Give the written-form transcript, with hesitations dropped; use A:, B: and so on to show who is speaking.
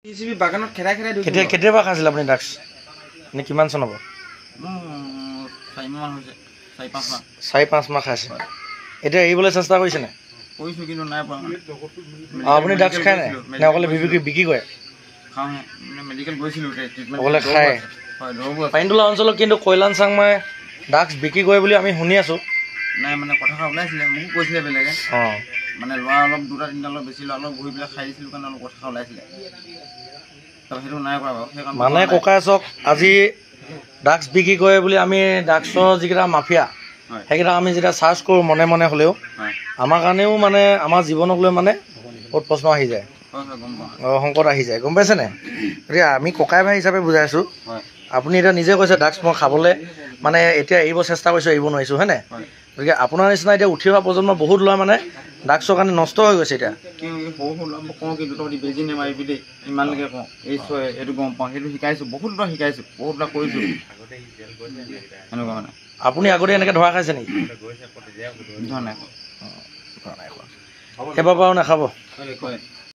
A: টিচিবি বাগানত খেৰাই খেৰাই দিছিল।
B: কেতিয়াবা খাইছিল আপুনি ড্ৰাগছ নে কিমান চন হ'ব? 4-5 মাহ খাইছে। এতিয়া এৰিবলৈ চেষ্টা কৰিছে নে?
A: কৰিছোঁ কিন্তু নাই পোৱা।
B: আপুনি ড্ৰাগছ খায় নাই নে অকলে বিক্ৰী কৰে?
A: খাওঁ, মেডিকেল গৈছিলোঁ ট্ৰিটমেণ্ট
B: অকলে খায়।
A: হয়, দৰৱবোৰ আছে।
B: পানীতোলা অঞ্চলত কিন্তু কল্যাণ চাংমাই ড্ৰাগছ বিক্ৰী কৰে বুলি আমি শুনি আছোঁ।
A: নাই মানে কথা ওলাইছিলে, মোকো কৈছিলে বেলেগে।
B: অঁ,
A: মানে ল'ৰা অলপ 2-3টা অলপ বেছি ল'ৰা অলপ ঘূৰি পেলাই খাই দিছিলোঁ কাৰণে অলপ কথা ওলাইছিলে। সেইটো নাই কৰা বাৰু।
B: মানে ককাই চাওক, আজি ড্ৰাগছ বিক্ৰী কৰে বুলি আমি ড্ৰাগছৰ যিকেইটা মাফিয়া সেইকেইটা আমি যেতিয়া চাৰ্চ কৰোঁ মনে মনে হ'লেও আমাৰ কাৰণেও মানে আমাৰ জীৱনক লৈ মানে বহুত প্ৰশ্ন আহি যায়, সংকট আহি যায়, গম পাইছেনে? গতিকে আমি ককাই ভাই হিচাপে বুজাইছোঁ। আপুনি এতিয়া নিজে কৈছে ড্ৰাগছ মই খাবলৈ মানে এতিয়া এৰিব চেষ্টা কৰিছোঁ, এৰিব নোৱাৰিছোঁ, হয়নে? গতিকে আপোনাৰ নিচিনা এতিয়া উঠি অহা প্ৰজন্ম বহুত ল'ৰা মানে ড্ৰাগছৰ কাৰণে নষ্ট হৈ গৈছে। এতিয়া
A: সৰু ল'ৰাবোৰ কওঁ কিন্তু তহঁতি বেজি নেমাৰিবি দেই, ইমানলৈকে কওঁ। এইটো গম পাওঁ, সেইটো শিকাইছোঁ, বহুত ল'ৰা শিকাইছোঁ, বহুত ল'ৰা কৰিছোঁ এনেকুৱা মানে।
B: আপুনি আগতে এনেকৈ ধৰা খাইছে নেকি?
A: ধৰা নাই।
B: এবাৰ বাৰু নাখাব।